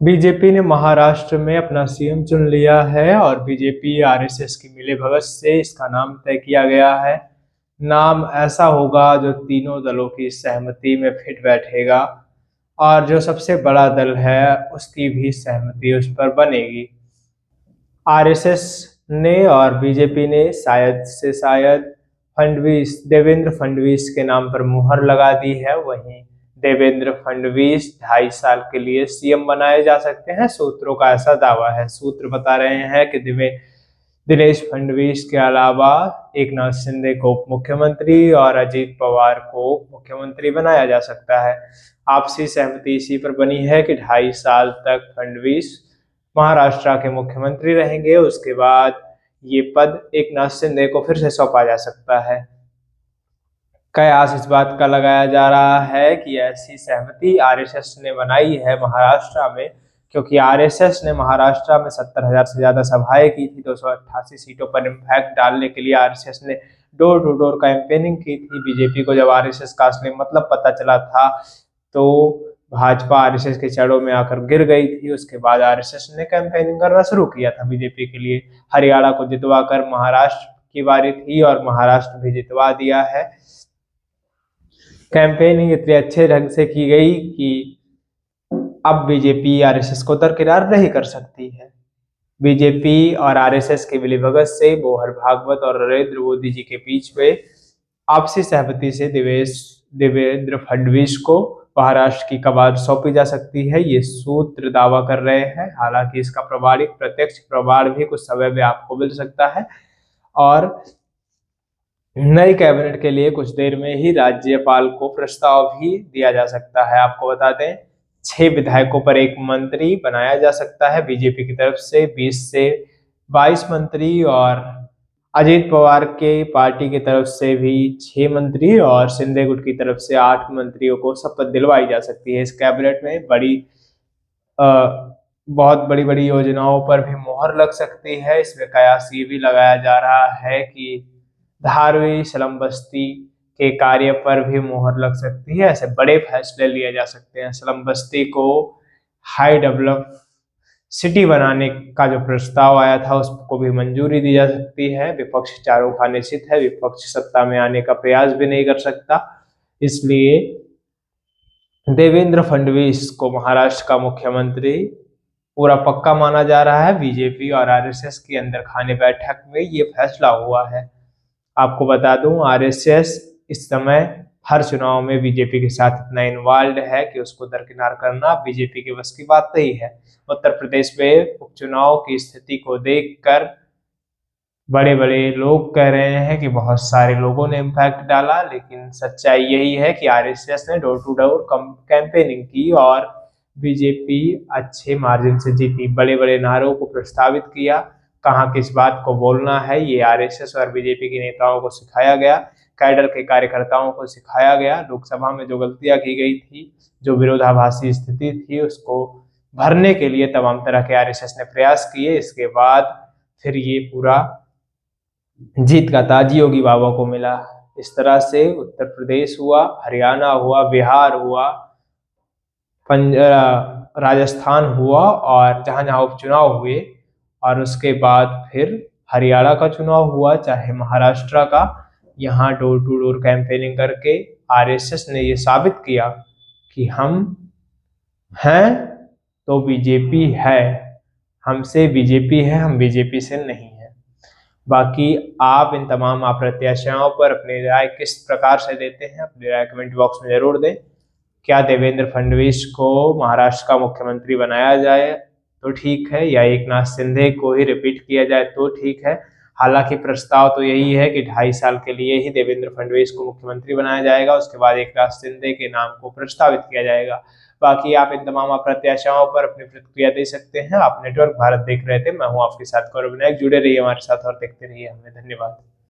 BJP ने महाराष्ट्र में अपना सीएम चुन लिया है और बीजेपी आरएसएस की मिलीभगत से इसका नाम तय किया गया है। नाम ऐसा होगा जो तीनों दलों की सहमति में फिट बैठेगा और जो सबसे बड़ा दल है उसकी भी सहमति उस पर बनेगी। आरएसएस ने और बीजेपी ने शायद से शायद फडणवीस देवेंद्र फडणवीस के नाम पर मुहर लगा दी है। वहीं देवेंद्र फडणवीस 2.5 साल के लिए सीएम बनाए जा सकते हैं, सूत्रों का ऐसा दावा है। सूत्र बता रहे हैं कि दिनेश फडणवीस के अलावा एकनाथ शिंदे को उप मुख्यमंत्री और अजीत पवार को मुख्यमंत्री बनाया जा सकता है। आपसी सहमति इसी पर बनी है कि 2.5 साल तक फडणवीस महाराष्ट्र के मुख्यमंत्री रहेंगे। उसके बाद ये पद एकनाथ शिंदे को फिर से सौंपा जा सकता है। कयास इस बात का लगाया जा रहा है कि ऐसी सहमति आरएसएस ने बनाई है महाराष्ट्र में, क्योंकि आरएसएस ने महाराष्ट्र में 70,000 से ज्यादा सभाएं की थी। 288 सीटों पर इम्पैक्ट डालने के लिए आरएसएस ने डोर टू डोर कैंपेनिंग की थी। बीजेपी को जब आरएसएस का असली मतलब पता चला था तो भाजपा आरएसएस के चढ़ों में आकर गिर गई थी। उसके बाद आरएसएस ने कैंपेनिंग करना शुरू किया था बीजेपी के लिए। हरियाणा को जितवा कर महाराष्ट्र की बारी थी और महाराष्ट्र भी जितवा दिया है। कैंपेनिंग इतने अच्छे ढंग से की गई कि अब बीजेपी आरएसएस को दरकिनार नहीं कर सकती है। बीजेपी और आरएसएस के मिलीभगत से मोहन भागवत और नरेंद्र मोदी जी के बीच में आपसी सहमति से देवेंद्र फडणवीस को महाराष्ट्र की कमान सौंपी जा सकती है, ये सूत्र दावा कर रहे हैं। हालांकि इसका प्रमाणिक प्रत्यक्ष प्रमाण भी कुछ समय में आपको मिल सकता है और नई कैबिनेट के लिए कुछ देर में ही राज्यपाल को प्रस्ताव भी दिया जा सकता है। आपको बता दें 6 विधायकों पर 1 मंत्री बनाया जा सकता है बीजेपी की तरफ से, 20 से 22 मंत्री और अजीत पवार के पार्टी की तरफ से भी 6 मंत्री और शिंदे गुट की तरफ से 8 मंत्रियों को शपथ दिलवाई जा सकती है। इस कैबिनेट में बहुत बड़ी योजनाओं पर भी मोहर लग सकती है। इसमें कयास ये भी लगाया जा रहा है कि धारावी स्लम बस्ती के कार्य पर भी मोहर लग सकती है। ऐसे बड़े फैसले लिए जा सकते हैं। स्लम बस्ती को हाई डेवलप सिटी बनाने का जो प्रस्ताव आया था उसको भी मंजूरी दी जा सकती है। विपक्ष चारों खाने निश्चित है, विपक्ष सत्ता में आने का प्रयास भी नहीं कर सकता। इसलिए देवेंद्र फडणवीस को महाराष्ट्र का मुख्यमंत्री पूरा पक्का माना जा रहा है। बीजेपी और आरएसएस के अंदर खाने बैठक में ये फैसला हुआ है। आपको बता दूं आरएसएस इस समय हर चुनाव में बीजेपी के साथ इतना इन्वॉल्व है कि उसको दरकिनार करना बीजेपी के बस की बात नहीं है। उत्तर प्रदेश में उपचुनाव की स्थिति को देखकर बड़े बड़े लोग कह रहे हैं कि बहुत सारे लोगों ने इम्पैक्ट डाला, लेकिन सच्चाई यही है कि आरएसएस ने डोर टू डोर कैंपेनिंग की और बीजेपी अच्छे मार्जिन से जीती। बड़े बड़े नारों को प्रस्तावित किया, कहाँ किस बात को बोलना है ये आरएसएस और बीजेपी के नेताओं को सिखाया गया, कैडर के कार्यकर्ताओं को सिखाया गया। लोकसभा में जो गलतियां की गई थी, जो विरोधाभासी स्थिति थी, उसको भरने के लिए तमाम तरह के आरएसएस ने प्रयास किए। इसके बाद फिर ये पूरा जीत का ताज योगी बाबा को मिला। इस तरह से उत्तर प्रदेश हुआ, हरियाणा हुआ, बिहार हुआ, राजस्थान हुआ और जहां जहां उपचुनाव हुए और उसके बाद फिर हरियाणा का चुनाव हुआ, चाहे महाराष्ट्र का। यहाँ डोर टू डोर कैंपेनिंग करके आरएसएस ने ये साबित किया कि हम हैं तो बीजेपी है, हमसे बीजेपी है, हम बीजेपी से नहीं है। बाकी आप इन तमाम अप्रत्याशियों पर अपनी राय किस प्रकार से देते हैं, अपनी राय कमेंट बॉक्स में जरूर दें। क्या देवेंद्र फडणवीस को महाराष्ट्र का मुख्यमंत्री बनाया जाए तो ठीक है, या एकनाथ शिंदे को ही रिपीट किया जाए तो ठीक है। हालांकि प्रस्ताव तो यही है कि 2.5 साल के लिए ही देवेंद्र फडणवीस को मुख्यमंत्री बनाया जाएगा, उसके बाद एकनाथ शिंदे के नाम को प्रस्तावित किया जाएगा। बाकी आप इन तमाम अप्रत्याशियों पर अपनी प्रतिक्रिया दे सकते हैं। आप नेटवर्क भारत देख रहे थे, मैं हूं आपके साथ गौरव विनायक। जुड़े रहिए हमारे साथ और देखते रहिए हमें। धन्यवाद।